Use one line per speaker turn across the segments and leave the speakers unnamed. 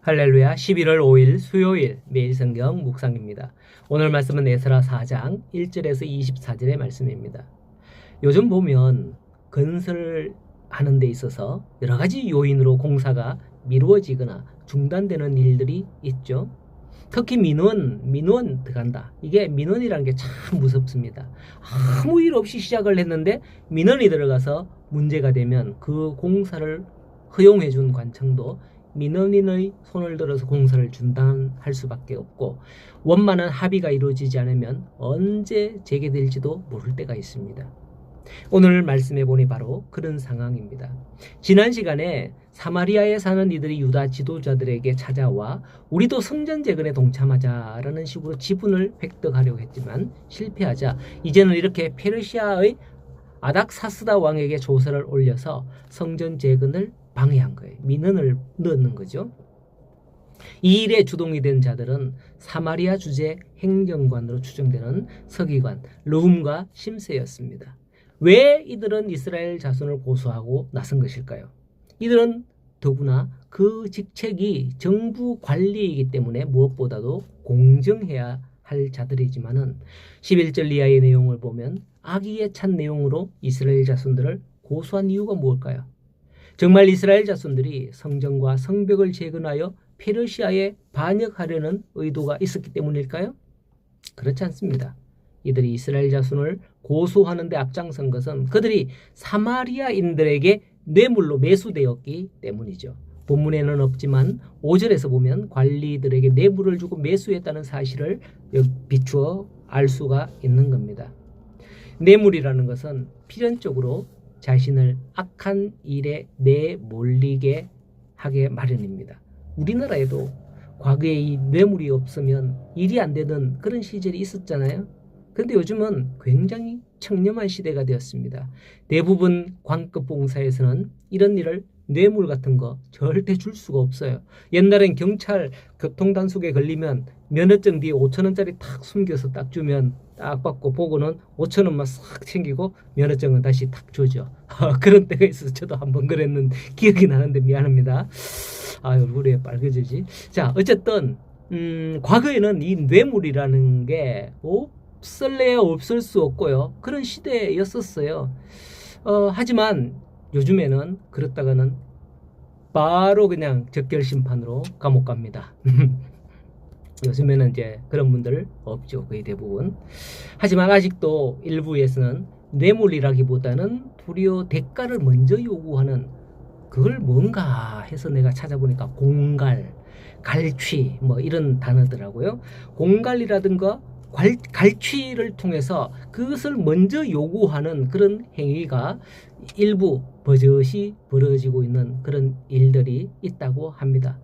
할렐루야. 11월 5일 수요일 매일 성경 묵상입니다. 오늘 말씀은 에스라 4장 1절에서 24절의 말씀입니다. 요즘 보면 건설하는 데 있어서 여러 가지 요인으로 공사가 미루어지거나 중단되는 일들이 있죠. 특히 민원 들어간다. 이게 민원이라는 게 참 무섭습니다. 아무 일 없이 시작을 했는데 민원이 들어가서 문제가 되면 그 공사를 허용해 준 관청도 민원인의 손을 들어서 공사를 중단할 수밖에 없고, 원만한 합의가 이루어지지 않으면 언제 재개될지도 모를 때가 있습니다. 오늘 말씀해 보니 바로 그런 상황입니다. 지난 시간에 사마리아에 사는 이들이 유다 지도자들에게 찾아와 우리도 성전 재건에 동참하자라는 식으로 지분을 획득하려고 했지만 실패하자 이제는 이렇게 페르시아의 아닥사스다 왕에게 조서를 올려서 성전 재건을 방해한 거예요. 민원을 넣는 거죠. 이 일에 주동이 된 자들은 사마리아 주재 행정관으로 추정되는 서기관 르훔과 심세였습니다. 왜 이들은 이스라엘 자손을 고소하고 나선 것일까요? 이들은 더구나 그 직책이 정부 관리이기 때문에 무엇보다도 공정해야 할 자들이지만은 11절 이하의 내용을 보면 악의에 찬 내용으로 이스라엘 자손들을 고소한 이유가 무엇일까요? 정말 이스라엘 자손들이 성전과 성벽을 재건하여 페르시아에 반역하려는 의도가 있었기 때문일까요? 그렇지 않습니다. 이들이 이스라엘 자손을 고소하는 데 앞장선 것은 그들이 사마리아인들에게 뇌물로 매수되었기 때문이죠. 본문에는 없지만 5절에서 보면 관리들에게 뇌물을 주고 매수했다는 사실을 비추어 알 수가 있는 겁니다. 뇌물이라는 것은 필연적으로 자신을 악한 일에 내몰리게 하게 마련입니다. 우리나라에도 과거에 이 뇌물이 없으면 일이 안 되던 그런 시절이 있었잖아요. 그런데 요즘은 굉장히 청렴한 시대가 되었습니다. 대부분 관급 봉사에서는 이런 일을 뇌물 같은 거 절대 줄 수가 없어요. 옛날엔 경찰 교통단속에 걸리면 면허증 뒤에 5,000원짜리 탁 숨겨서 딱 주면 딱 받고 보고는 5,000원만 싹 챙기고 면허증은 다시 탁 주죠. 그런 때가 있어서 저도 한번 그랬는 기억이 나는데 미안합니다. 얼굴이 빨개지지. 자, 어쨌든 과거에는 이 뇌물이라는 게 없을래야 없을 수 없고요. 그런 시대였었어요. 하지만 요즘에는 그렇다가는 바로 그냥 적결심판으로 감옥 갑니다. 요즘에는 이제 그런 분들 없죠. 거의 대부분. 하지만 아직도 일부에서는 뇌물이라기보다는 도리어 대가를 먼저 요구하는, 그걸 뭔가 해서 내가 찾아보니까 공갈, 갈취 뭐 이런 단어더라고요. 공갈이라든가 갈취를 통해서 그것을 먼저 요구하는 그런 행위가 일부 버젓이 벌어지고 있는 그런 일들이 있다고 합니다.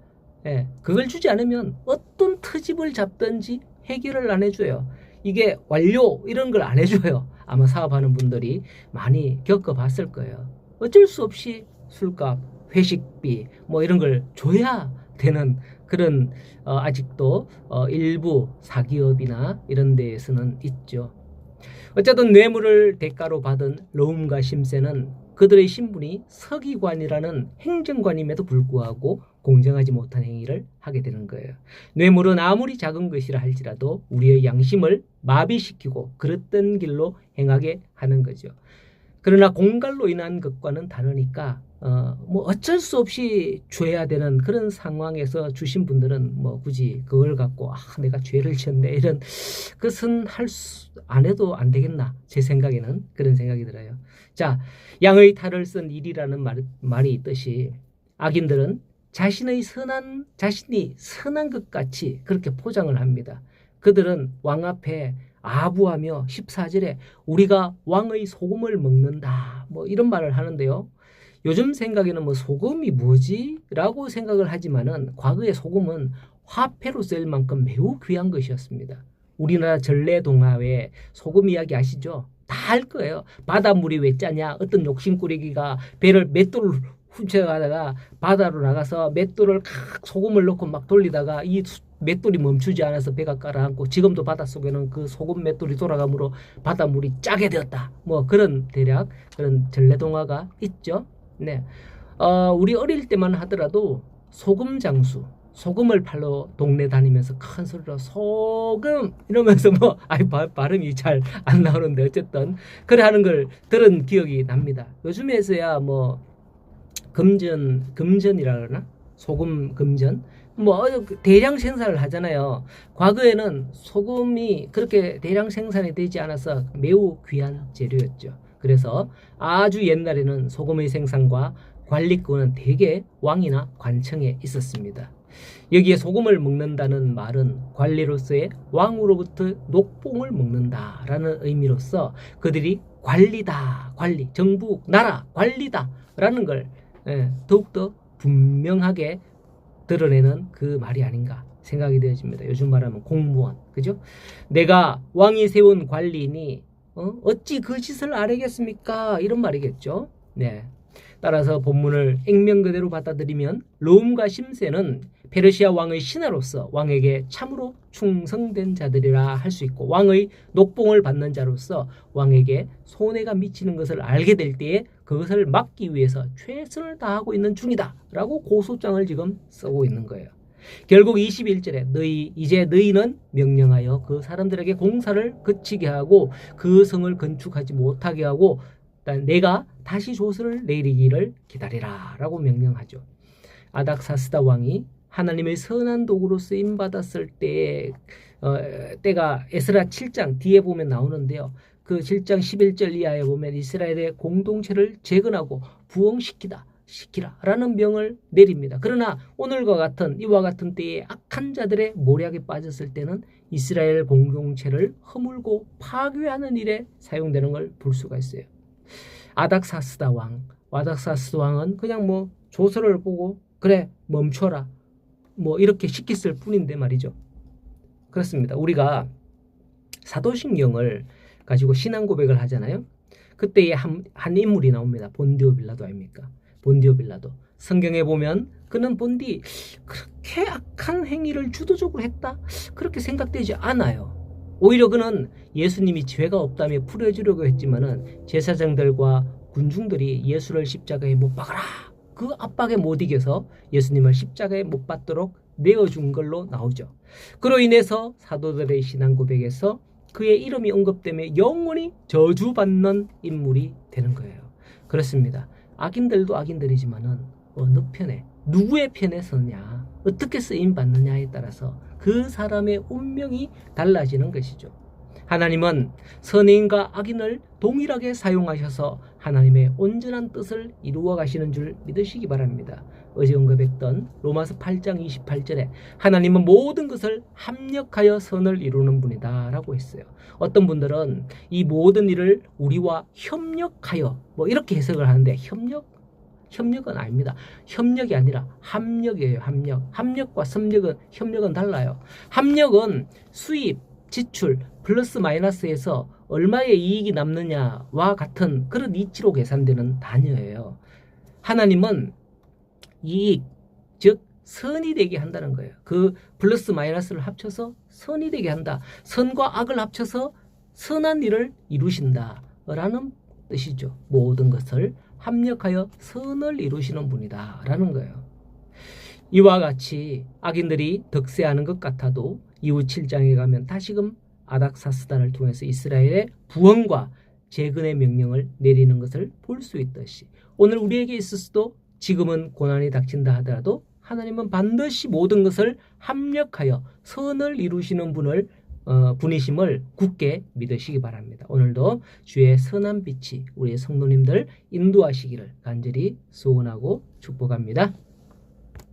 그걸 주지 않으면 어떤 트집을 잡든지 해결을 안 해줘요. 이게 완료 이런 걸 안 해줘요. 아마 사업하는 분들이 많이 겪어봤을 거예요. 어쩔 수 없이 술값, 회식비 뭐 이런 걸 줘야 되는 그런 아직도 일부 사기업이나 이런 데에서는 있죠. 어쨌든 뇌물을 대가로 받은 르훔과 심세는 그들의 신분이 서기관이라는 행정관임에도 불구하고 공정하지 못한 행위를 하게 되는 거예요. 뇌물은 아무리 작은 것이라 할지라도 우리의 양심을 마비시키고 그릇된 길로 행하게 하는 거죠. 그러나 공갈로 인한 것과는 다르니까 뭐 어쩔 수 없이 줘야 되는 그런 상황에서 주신 분들은 뭐 굳이 그걸 갖고 내가 죄를 지었네 이런 것은 안 해도 안 되겠나, 제 생각에는 그런 생각이 들어요. 자, 양의 탈을 쓴 일이라는 말이 있듯이 악인들은 자신이 선한 것 같이 그렇게 포장을 합니다. 그들은 왕 앞에 아부하며 14절에 우리가 왕의 소금을 먹는다 뭐 이런 말을 하는데요. 요즘 생각에는 뭐 소금이 뭐지? 라고 생각을 하지만은 과거의 소금은 화폐로 쓸 만큼 매우 귀한 것이었습니다. 우리나라 전래동화에 소금 이야기 아시죠? 다 알 거예요. 바닷물이 왜 짜냐? 어떤 욕심꾸러기가 배를 맷돌을 훔쳐가다가 바다로 나가서 맷돌을 소금을 넣고 막 돌리다가 이 맷돌이 멈추지 않아서 배가 가라앉고 지금도 바닷속에는 그 소금 맷돌이 돌아가므로 바닷물이 짜게 되었다. 뭐 그런 대략 그런 전래동화가 있죠. 네, 우리 어릴 때만 하더라도 소금 장수, 소금을 팔러 동네 다니면서 큰 소리로 소금 이러면서 뭐 발음이 잘 안 나오는데 어쨌든 그래 하는 걸 들은 기억이 납니다. 요즘에서야 뭐 금전이라 그러나 소금 금전 뭐 대량 생산을 하잖아요. 과거에는 소금이 그렇게 대량 생산이 되지 않아서 매우 귀한 재료였죠. 그래서 아주 옛날에는 소금의 생산과 관리권은 대개 왕이나 관청에 있었습니다. 여기에 소금을 먹는다는 말은 관리로서의 왕으로부터 녹봉을 먹는다라는 의미로서 그들이 관리다, 관리, 정부, 나라, 관리다라는 걸 더욱더 분명하게 드러내는 그 말이 아닌가 생각이 되어집니다. 요즘 말하면 공무원, 그죠? 내가 왕이 세운 관리니 어찌 그 짓을 아뢰겠습니까? 이런 말이겠죠. 네. 따라서 본문을 액면 그대로 받아들이면 롬과 심세는 페르시아 왕의 신하로서 왕에게 참으로 충성된 자들이라 할 수 있고 왕의 녹봉을 받는 자로서 왕에게 손해가 미치는 것을 알게 될 때에 그것을 막기 위해서 최선을 다하고 있는 중이다 라고 고소장을 지금 쓰고 있는 거예요. 결국 21절에 이제 너희는 명령하여 그 사람들에게 공사를 그치게 하고 그 성을 건축하지 못하게 하고 내가 다시 조서를 내리기를 기다리라 라고 명령하죠. 아닥사스다 왕이 하나님의 선한 도구로 쓰임받았을 때가 에스라 7장 뒤에 보면 나오는데요. 그 7장 11절 이하에 보면 이스라엘의 공동체를 재건하고 부흥시키라 라는 명을 내립니다. 그러나 이와 같은 때에 악한 자들의 모략에 빠졌을 때는 이스라엘 공동체를 허물고 파괴하는 일에 사용되는 걸 볼 수가 있어요. 아닥사스다 왕은 그냥 뭐 조서를 보고 그래 멈춰라 뭐 이렇게 시켰을 뿐인데 말이죠. 그렇습니다. 우리가 사도신경을 가지고 신앙 고백을 하잖아요. 그때에 한 인물이 나옵니다. 본디오 빌라도 아닙니까? 본디오 빌라도. 성경에 보면 그는 본디 그렇게 악한 행위를 주도적으로 했다? 그렇게 생각되지 않아요. 오히려 그는 예수님이 죄가 없다며 풀어주려고 했지만은 제사장들과 군중들이 예수를 십자가에 못 박아라. 그 압박에 못 이겨서 예수님을 십자가에 못 박도록 내어준 걸로 나오죠. 그로 인해서 사도들의 신앙 고백에서 그의 이름이 언급되며 영원히 저주받는 인물이 되는 거예요. 그렇습니다. 악인들도 악인들이지만은 어느 편에 누구의 편에 서냐 어떻게 쓰임받느냐에 따라서 그 사람의 운명이 달라지는 것이죠. 하나님은 선인과 악인을 동일하게 사용하셔서 하나님의 온전한 뜻을 이루어 가시는 줄 믿으시기 바랍니다. 어제 언급했던 로마서 8장 28절에 하나님은 모든 것을 합력하여 선을 이루는 분이다 라고 했어요. 어떤 분들은 이 모든 일을 우리와 협력하여 뭐 이렇게 해석을 하는데 협력은 아닙니다. 협력이 아니라 합력이에요. 합력과 협력은 달라요. 합력은 수입, 지출, 플러스 마이너스에서 얼마의 이익이 남느냐와 같은 그런 이치로 계산되는 단위예요. 하나님은 이익, 즉 선이 되게 한다는 거예요. 그 플러스 마이너스를 합쳐서 선이 되게 한다. 선과 악을 합쳐서 선한 일을 이루신다라는 뜻이죠. 모든 것을 합력하여 선을 이루시는 분이다 라는 거예요. 이와 같이 악인들이 득세하는 것 같아도 이후 7장에 가면 다시금 아닥사스다를 통해서 이스라엘의 부흥과 재건의 명령을 내리는 것을 볼 수 있듯이 오늘 우리에게 있어서도 지금은 고난이 닥친다 하더라도 하나님은 반드시 모든 것을 합력하여 선을 이루시는 분이심을 굳게 믿으시기 바랍니다. 오늘도 주의 선한 빛이 우리의 성도님들 인도하시기를 간절히 소원하고 축복합니다.